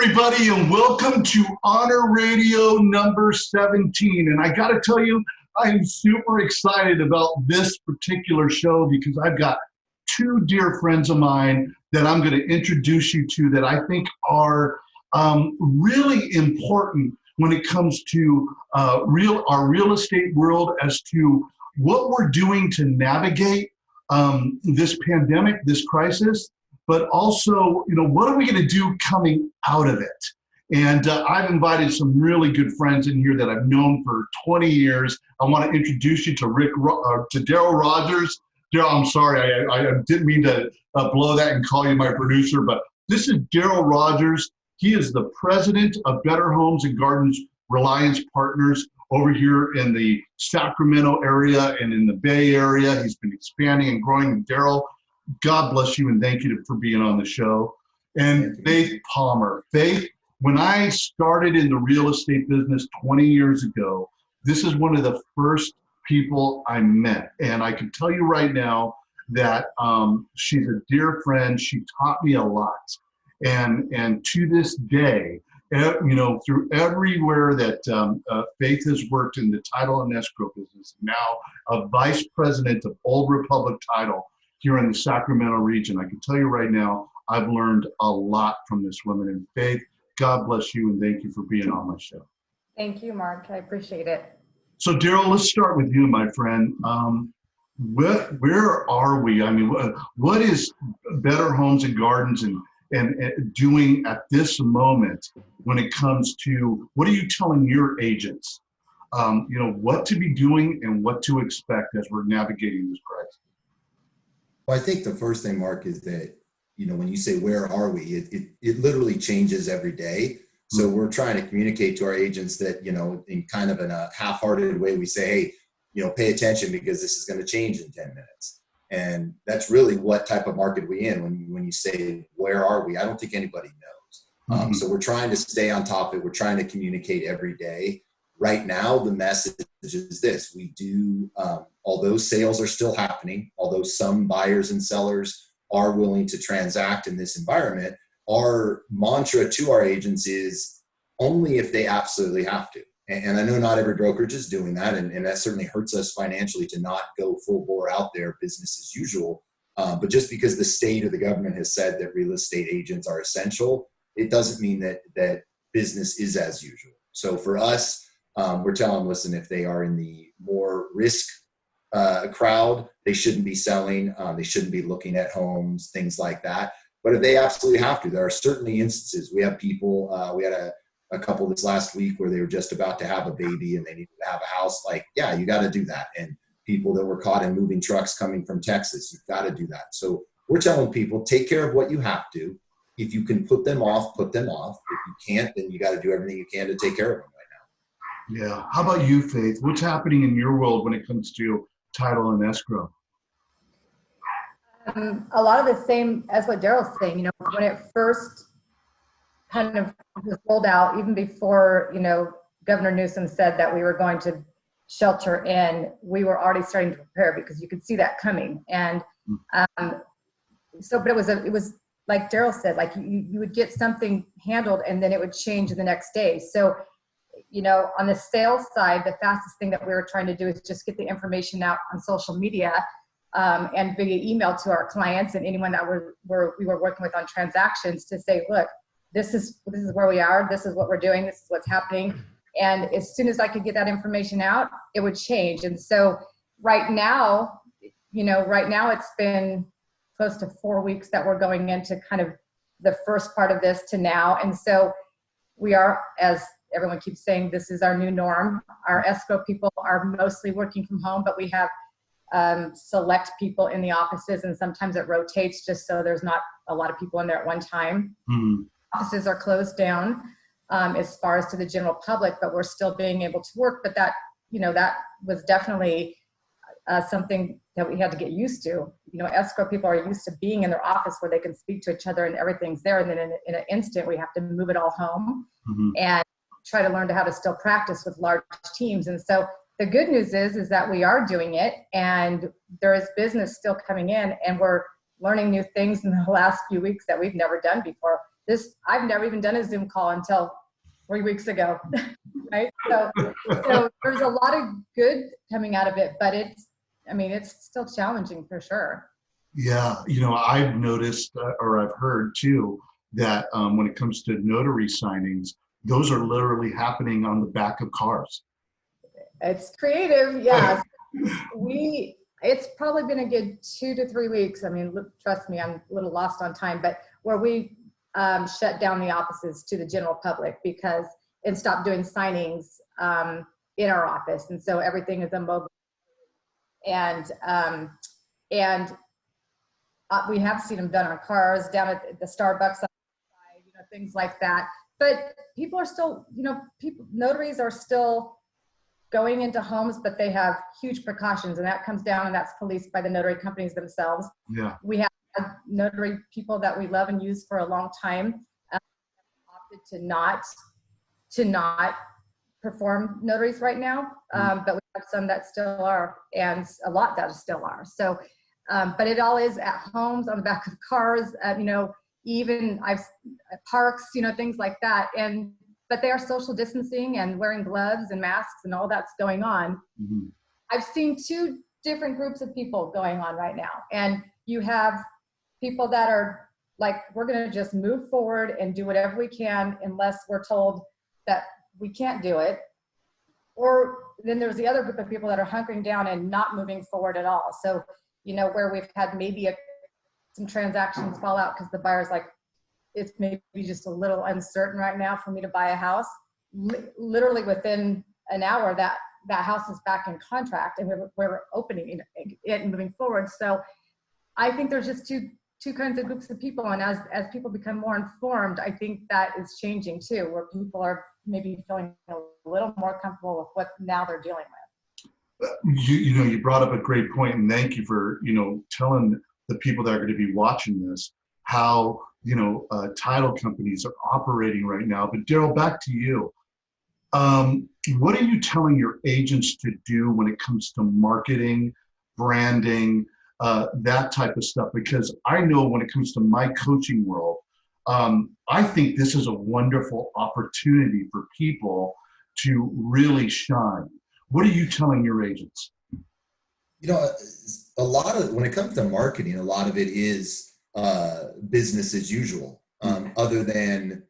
everybody, and welcome to Honor Radio number 17. And I got to tell you, I'm super excited about this particular show because I've got two dear friends of mine that I'm going to introduce you to that I think are really important when it comes to our real estate world as to what we're doing to navigate this pandemic, this crisis, but also, what are we going to do coming out of it? And I've invited some really good friends in here that I've known for 20 years. I want to introduce you to Daryl Rogers. Daryl, I'm sorry, I didn't mean to blow that and call you my producer, but this is Daryl Rogers. He is the president of Better Homes and Gardens Reliance Partners over here in the Sacramento area and in the Bay Area. He's been expanding and growing. Daryl, God bless you and thank you for being on the show. And Faith Palmer. Faith, when I started in the real estate business 20 years ago, this is one of the first people I met. And I can tell you right now that she's a dear friend. She taught me a lot. And to this day, through everywhere that Faith has worked in the title and escrow business, now a vice president of Old Republic Title here in the Sacramento region, I can tell you right now, I've learned a lot from this woman. And Faith, God bless you and thank you for being on my show. Thank you, Mark. I appreciate it. So Daryl, let's start with you, my friend. Where are we? I mean, what is Better Homes and Gardens and doing at this moment when it comes to, what are you telling your agents, what to be doing and what to expect as we're navigating this crisis? Well, I think the first thing, Mark, is that, when you say, where are we, it literally changes every day. So we're trying to communicate to our agents that, in kind of in a half-hearted way, we say, hey, pay attention because this is going to change in 10 minutes. And that's really what type of market we in when you say, where are we? I don't think anybody knows. So we're trying to stay on top of it. We're trying to communicate every day. Right now, the message is this. We do, although sales are still happening, although some buyers and sellers are willing to transact in this environment, our mantra to our agents is only if they absolutely have to. And I know not every brokerage is doing that, and that certainly hurts us financially to not go full bore out there, business as usual. But just because the state or the government has said that real estate agents are essential, it doesn't mean that business is as usual. So for us, we're telling them, listen, if they are in the more risk crowd, they shouldn't be selling, they shouldn't be looking at homes, things like that. But if they absolutely have to, there are certainly instances. We have people, we had a couple this last week where they were just about to have a baby and they needed to have a house. Like, yeah, you got to do that. And people that were caught in moving trucks coming from Texas, you've got to do that. So we're telling people, take care of what you have to. If you can put them off, put them off. If you can't, then you got to do everything you can to take care of them right now. Yeah. How about you, Faith? What's happening in your world when it comes to title and escrow? A lot of the same as what Daryl's saying. When it first kind of was rolled out, even before, Governor Newsom said that we were going to shelter in, we were already starting to prepare because you could see that coming. And but it was like Daryl said, like you would get something handled and then it would change the next day. So, on the sales side, the fastest thing that we were trying to do is just get the information out on social media and via email to our clients and anyone that we were working with on transactions to say, look, this is where we are. This is what we're doing. This is what's happening. And as soon as I could get that information out, it would change. And so right now it's been close to 4 weeks that we're going into kind of the first part of this to now. And so we are, as everyone keeps saying, this is our new norm. Our escrow people are mostly working from home, but we have select people in the offices, and sometimes it rotates just so there's not a lot of people in there at one time. Offices are closed down as far as to the general public, but we're still being able to work. But that was definitely something that we had to get used to. Escrow people are used to being in their office where they can speak to each other and everything's there. And then in an instant, we have to move it all home and try to learn how to still practice with large teams. And so the good news is that we are doing it and there is business still coming in, and we're learning new things in the last few weeks that we've never done before. I've never even done a Zoom call until 3 weeks ago, right? So there's a lot of good coming out of it, but it's still challenging for sure. Yeah, I've noticed or I've heard too that when it comes to notary signings, those are literally happening on the back of cars. It's creative, yes. It's probably been a good 2 to 3 weeks. I mean, trust me, I'm a little lost on time, but where we shut down the offices to the general public and stopped doing signings in our office. And so everything is on mobile. And we have seen them done on cars, down at the Starbucks, things like that. But people are still, notaries are still going into homes, but they have huge precautions, and that comes down, and that's policed by the notary companies themselves. Yeah. We have notary people that we love and use for a long time opted to not perform notaries right now, but we have some that still are, and a lot that still are. So, but it all is at homes, on the back of cars, even parks, things like that. But they are social distancing and wearing gloves and masks and all that's going on. Mm-hmm. I've seen 2 different groups of people going on right now. And you have people that are like, we're going to just move forward and do whatever we can unless we're told that we can't do it. Or then there's the other group of people that are hunkering down and not moving forward at all. So, where we've had maybe some transactions fall out because the buyer's like, it's maybe just a little uncertain right now for me to buy a house. Literally within an hour, that house is back in contract, and we're opening it and moving forward. So I think there's just two kinds of groups of people, and as people become more informed, I think that is changing too, where people are maybe feeling a little more comfortable with what now they're dealing with. You brought up a great point, and thank you for telling the people that are going to be watching this how title companies are operating right now. But Daryl, back to you. What are you telling your agents to do when it comes to marketing, branding, that type of stuff? Because I know when it comes to my coaching world, I think this is a wonderful opportunity for people to really shine. What are you telling your agents? A lot of, when it comes to marketing, a lot of it is business as usual, other than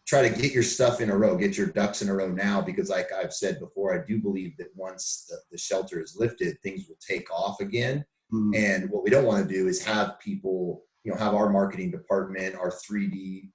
try to get your stuff in a row, get your ducks in a row now, because like I've said before, I do believe that once the shelter is lifted, things will take off again. Mm-hmm. And what we don't want to do is have people, have our marketing department, our 3D,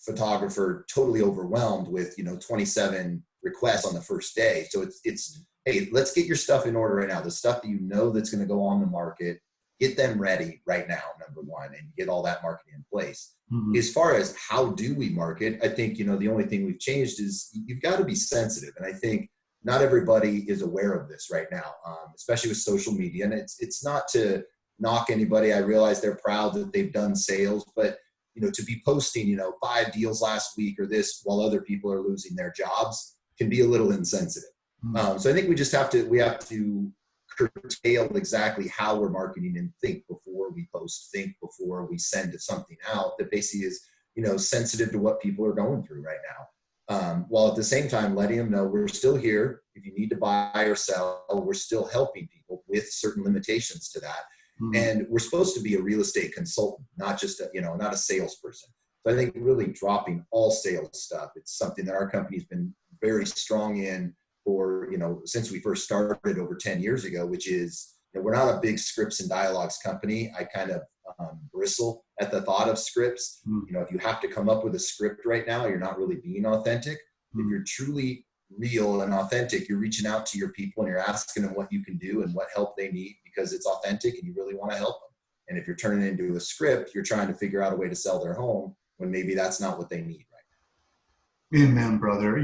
photographer totally overwhelmed with, 27 requests on the first day. So it's, hey, let's get your stuff in order right now. The stuff that that's going to go on the market, get them ready right now, number one, and get all that marketing in place. Mm-hmm. As far as how do we market, I think, the only thing we've changed is you've got to be sensitive. And I think not everybody is aware of this right now, especially with social media. And it's not to knock anybody. I realize they're proud that they've done sales, but, to be posting, 5 deals last week or this while other people are losing their jobs can be a little insensitive. Mm-hmm. So I think we have to curtail exactly how we're marketing and think before we post, think before we send something out that basically is, sensitive to what people are going through right now. While at the same time, letting them know we're still here. If you need to buy or sell, we're still helping people with certain limitations to that. Mm-hmm. And we're supposed to be a real estate consultant, not just not a salesperson. So I think really dropping all sales stuff. It's something that our company's been very strong in for, since we first started over 10 years ago, which is, we're not a big scripts and dialogues company. I kind of bristle at the thought of scripts. Mm-hmm. If you have to come up with a script right now, you're not really being authentic. Mm-hmm. If you're truly real and authentic, you're reaching out to your people and you're asking them what you can do and what help they need because it's authentic and you really want to help them. And if you're turning it into a script, you're trying to figure out a way to sell their home when maybe that's not what they need right now. Amen, brother.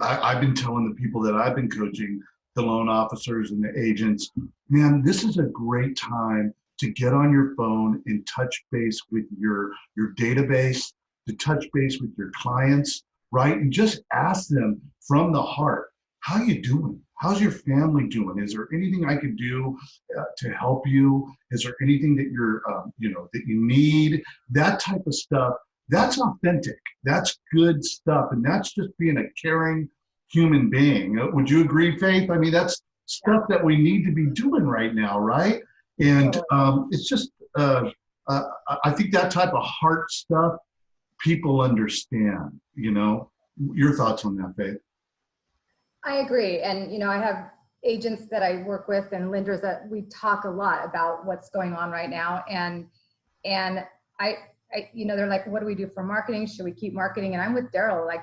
I've been telling the people that I've been coaching, the loan officers and the agents, man, this is a great time to get on your phone and touch base with your database, to touch base with your clients, right? And just ask them from the heart, how you doing? How's your family doing? Is there anything I could do to help you? Is there anything that you're, that you need? That type of stuff. That's authentic. That's good stuff. And that's just being a caring human being. Would you agree, Faith? I mean, that's stuff that we need to be doing right now, right? And it's just, I think that type of heart stuff, people understand, Your thoughts on that, Faith? I agree. And, I have agents that I work with and lenders that we talk a lot about what's going on right now. And I they're like, what do we do for marketing? Should we keep marketing? And I'm with Daryl, like,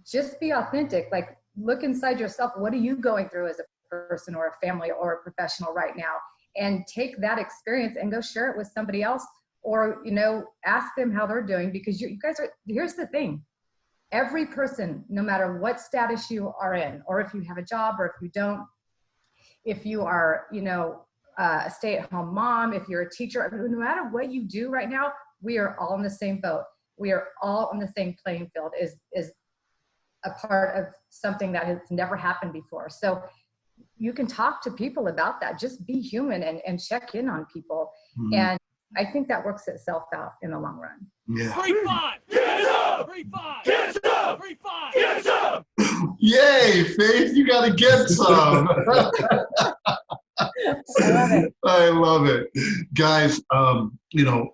just be authentic. Like, look inside yourself. What are you going through as a person or a family or a professional right now? And take that experience and go share it with somebody else, or, ask them how they're doing, because you guys are, here's the thing. Every person, no matter what status you are in, or if you have a job or if you don't, if you are, a stay-at-home mom, if you're a teacher, no matter what you do right now, we are all in the same boat. We are all on the same playing field, is a part of something that has never happened before. So you can talk to people about that. Just be human and check in on people. Mm-hmm. And I think that works itself out in the long run. Yeah. 3-5, get up! 3-5, get up! 3-5, get up! Yay, Faith, you got to get some. I love it. I love it. Guys, we don't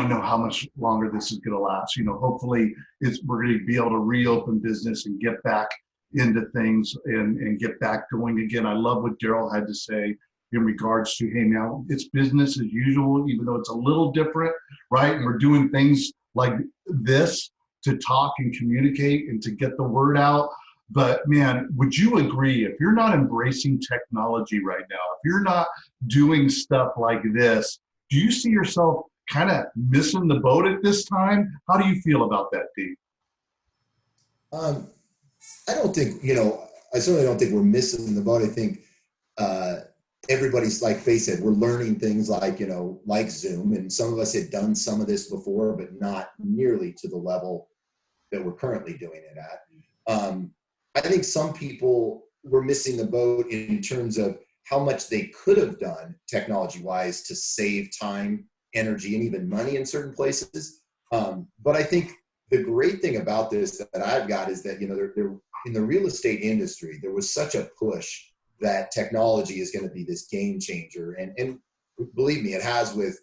know how much longer this is going to last. Hopefully we're going to be able to reopen business and get back into things and get back going again. I love what Daryl had to say in regards to, hey, now it's business as usual, even though it's a little different, right? And we're doing things like this to talk and communicate and to get the word out. But man, would you agree, if you're not embracing technology right now, if you're not doing stuff like this, do you see yourself kind of missing the boat at this time? How do you feel about that, Dee? I don't think, I certainly don't think we're missing the boat. I think everybody's, like Faye said, we're learning things like, like Zoom, and some of us had done some of this before, but not nearly to the level that we're currently doing it at. I think some people were missing the boat in terms of how much they could have done technology-wise to save time, energy, and even money in certain places. But I think the great thing about this that I've got is that, there in the real estate industry, there was such a push that technology is going to be this game changer. And believe me, it has with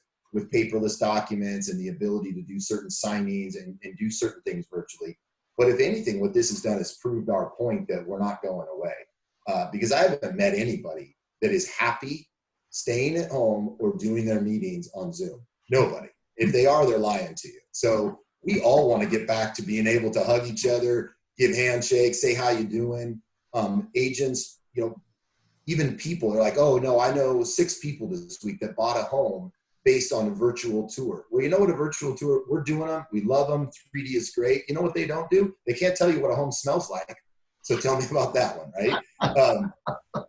paperless documents and the ability to do certain signings and do certain things virtually. But if anything, what this has done is proved our point that we're not going away. Because I haven't met anybody that is happy staying at home or doing their meetings on Zoom. Nobody. If they are, they're lying to you. So we all want to get back to being able to hug each other, give handshakes, say how you doing. Agents, even people are like, oh no, I know 6 people this week that bought a home based on a virtual tour. Well, you know what a virtual tour, we're doing them. We love them. 3D is great. You know what they don't do? They can't tell you what a home smells like. So tell me about that one, right?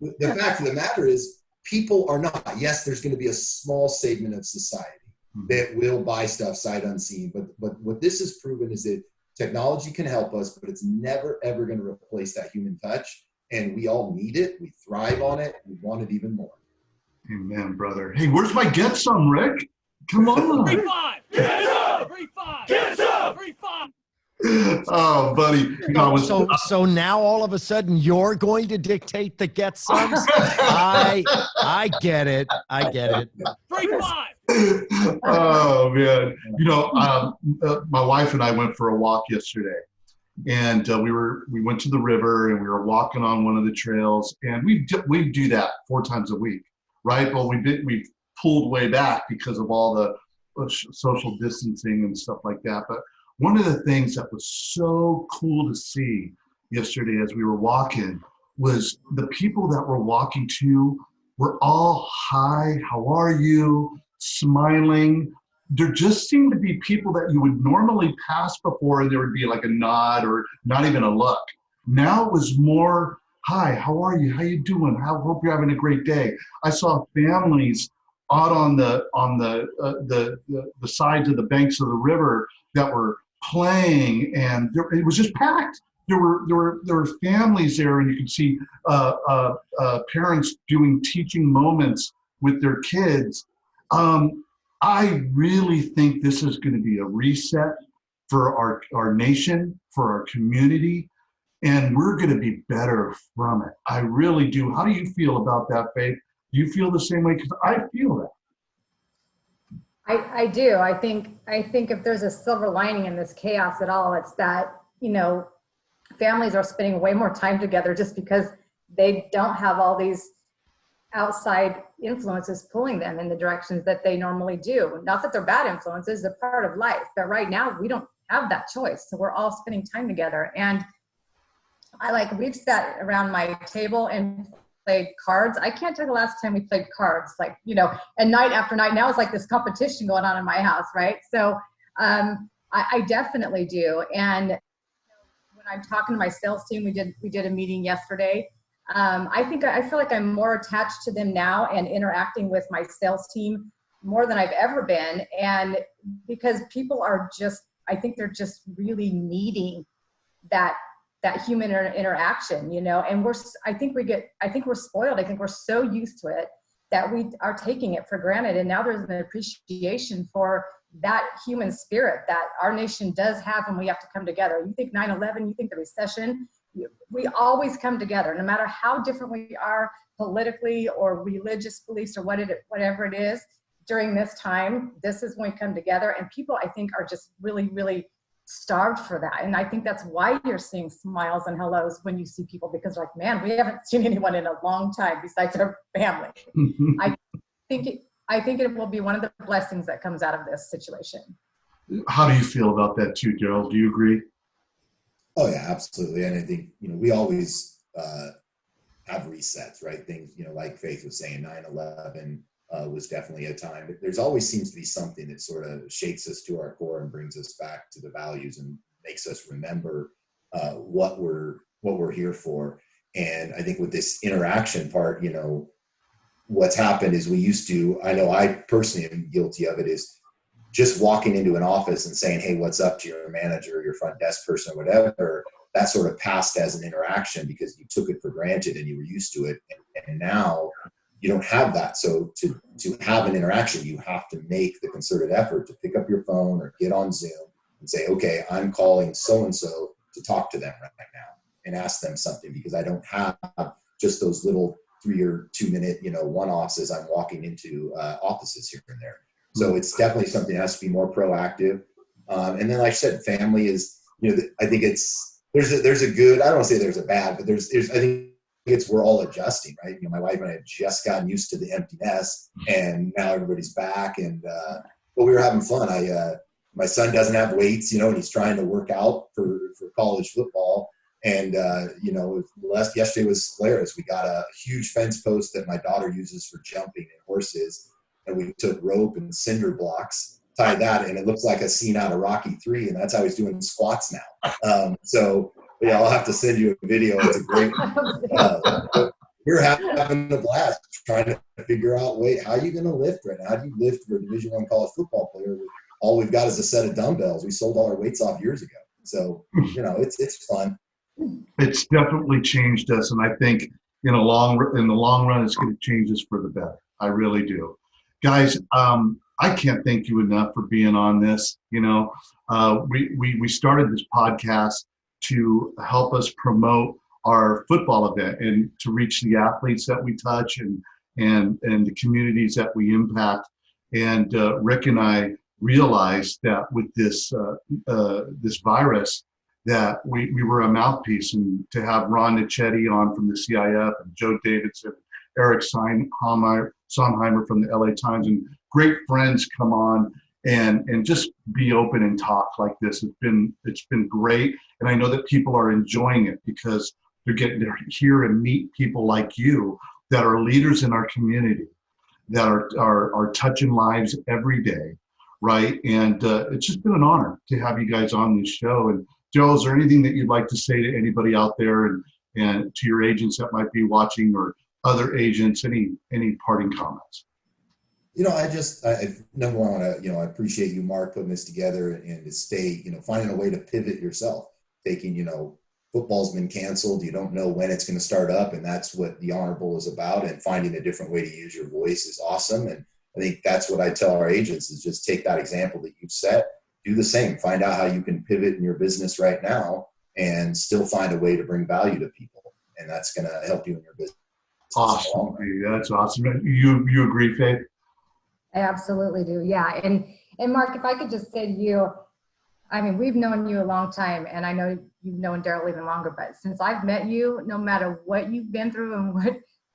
The fact of the matter is people are not. Yes, there's going to be a small segment of society that will buy stuff sight unseen. But what this has proven is that technology can help us, but it's never, ever going to replace that human touch. And we all need it. We thrive on it. We want it even more. Amen, brother. Hey, where's my get some, Rick? Come on. 3-5, get up! 3-5, get up! 3-5. Oh, buddy. So now all of a sudden you're going to dictate the get sums? I get it. 3-5. Oh, man. My wife and I went for a walk yesterday. And we went to the river and we were walking on one of the trails, and we do that 4 times a week, right? But we pulled way back because of all the social distancing and stuff like that. But one of the things that was so cool to see yesterday as we were walking was the people that we're walking to were all, hi, how are you, smiling. There just seemed to be people that you would normally pass before and there would be like a nod or not even a look. Now it was more, hi, how are you? How you doing? Hope you're having a great day. I saw families out on the sides of the banks of the river that were playing, and it was just packed. there were families there, and you could see parents doing teaching moments with their kids. I really think this is going to be a reset for our nation, for our community, and we're going to be better from it. I really do. How do you feel about that, Faith? Do you feel the same way? Because I feel that. I do. I think if there's a silver lining in this chaos at all, it's that, families are spending way more time together just because they don't have all these outside influences pulling them in the directions that they normally do. Not that they're bad influences, they're part of life. But right now we don't have that choice. So we're all spending time together. And we've sat around my table and played cards. I can't tell the last time we played cards, and night after night. Now it's like this competition going on in my house, right? So I definitely do. And when I'm talking to my sales team, we did a meeting yesterday. I feel like I'm more attached to them now and interacting with my sales team more than I've ever been. And because people are I think they're just really needing that human interaction, and I think we're spoiled. I think we're so used to it that we are taking it for granted. And now there's an appreciation for that human spirit that our nation does have, and we have to come together. You think 9/11, you think the recession, we always come together, no matter how different we are politically or religious beliefs or whatever it is. During this time, this is when we come together, and people, I think, are just really, really starved for that. And I think that's why you're seeing smiles and hellos when you see people, because like, man, we haven't seen anyone in a long time besides our family. I think it will be one of the blessings that comes out of this situation. How do you feel about that too, Daryl? Do you agree? Oh yeah, absolutely. And I think, we always have resets, right? Things, like Faith was saying, 9/11 was definitely a time, but there's always seems to be something that sort of shakes us to our core and brings us back to the values and makes us remember what we're here for. And I think with this interaction part, what's happened is I know I personally am guilty of it, is just walking into an office and saying, hey, what's up, to your manager, your front desk person, or whatever. That sort of passed as an interaction because you took it for granted and you were used to it. And now you don't have that. So to have an interaction, you have to make the concerted effort to pick up your phone or get on Zoom and say, okay, I'm calling so-and-so to talk to them right now and ask them something, because I don't have just those little 3 or 2 minute, one-offs as I'm walking into offices here and there. So it's definitely something that has to be more proactive. And then, like I said, family is, I think there's a good, I don't want to say there's a bad, but there's I think we're all adjusting, right? My wife and I have just gotten used to the empty nest, and now everybody's back. And but we were having fun. My son doesn't have weights, and he's trying to work out for college football. And yesterday was hilarious. We got a huge fence post that my daughter uses for jumping and horses, and we took rope and cinder blocks, tied that, and it looks like a scene out of Rocky III, and that's how he's doing squats now. So yeah, I'll have to send you a video. It's a great we're having a blast trying to figure out, how are you going to lift right now? How do you lift for a Division I college football player? All we've got is a set of dumbbells. We sold all our weights off years ago. So, it's fun. It's definitely changed us, and I think in the long run, it's going to change us for the better. I really do, guys. I can't thank you enough for being on this. We started this podcast to help us promote our football event and to reach the athletes that we touch and the communities that we impact. And Rick and I realized that with this virus, that we were a mouthpiece, and to have Ron Nichetti on from the CIF and Joe Davidson, Eric Sondheimer from the LA Times, and great friends come on and just be open and talk like this. It's been great. And I know that people are enjoying it because they're getting to hear and meet people like you that are leaders in our community, that are touching lives every day, right? And it's just been an honor to have you guys on this show. And Joe, is there anything that you'd like to say to anybody out there and to your agents that might be watching, or other agents, any parting comments? I number one, I appreciate you, Mark, putting this together, and to stay, finding a way to pivot yourself, taking, football's been canceled. You don't know when it's going to start up. And that's what the Honor Bowl is about. And finding a different way to use your voice is awesome. And I think that's what I tell our agents is just take that example that you've set, do the same, find out how you can pivot in your business right now and still find a way to bring value to people. And that's going to help you in your business. Awesome. That's awesome. You agree, Faith? I absolutely do. Yeah. And Mark, if I could just say to you, I mean, we've known you a long time, and I know you've known Daryl even longer, but since I've met you, no matter what you've been through and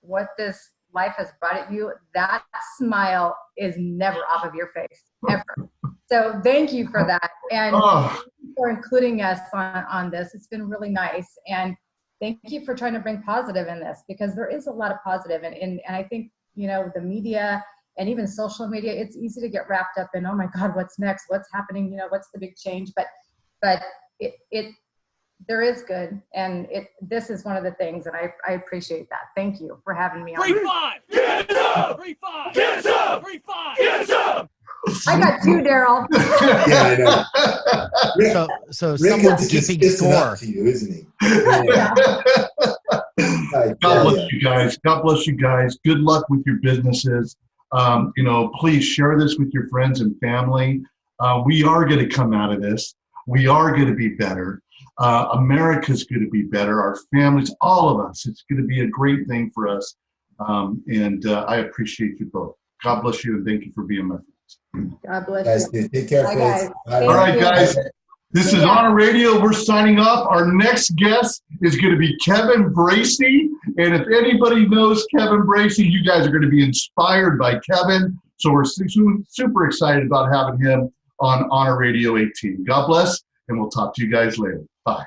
what this life has brought at you, that smile is never off of your face, ever. So thank you for that. And thank you for including us on this. It's been really nice. And thank you for trying to bring positive in this, because there is a lot of positive. And I think, you know, the media and even social media, it's easy to get wrapped up in, oh my God, what's next? What's happening? You know, what's the big change? But there is good. And this is one of the things, and I appreciate that. Thank you for having me on. 3-5, get up! 3-5, get up! 3-5, get up! I got two, Daryl. Yeah, I know. So Rick someone's is just keeping kissing score. up to you, isn't he? Yeah. God bless you guys. God bless you guys. Good luck with your businesses. You know, please share this with your friends and family. We are going to come out of this. We are going to be better. America's going to be better. Our families, all of us. It's going to be a great thing for us. And I appreciate you both. God bless you, and thank you for being my friends. God bless Guys, you. take care, Bye, Faith. guys. All right, guys. This is Yeah. Honor Radio. We're signing off. Our next guest is going to be Kevin Bracey. And if anybody knows Kevin Bracey, you guys are going to be inspired by Kevin. So we're super excited about having him on Honor Radio 18. God bless, and we'll talk to you guys later. Bye.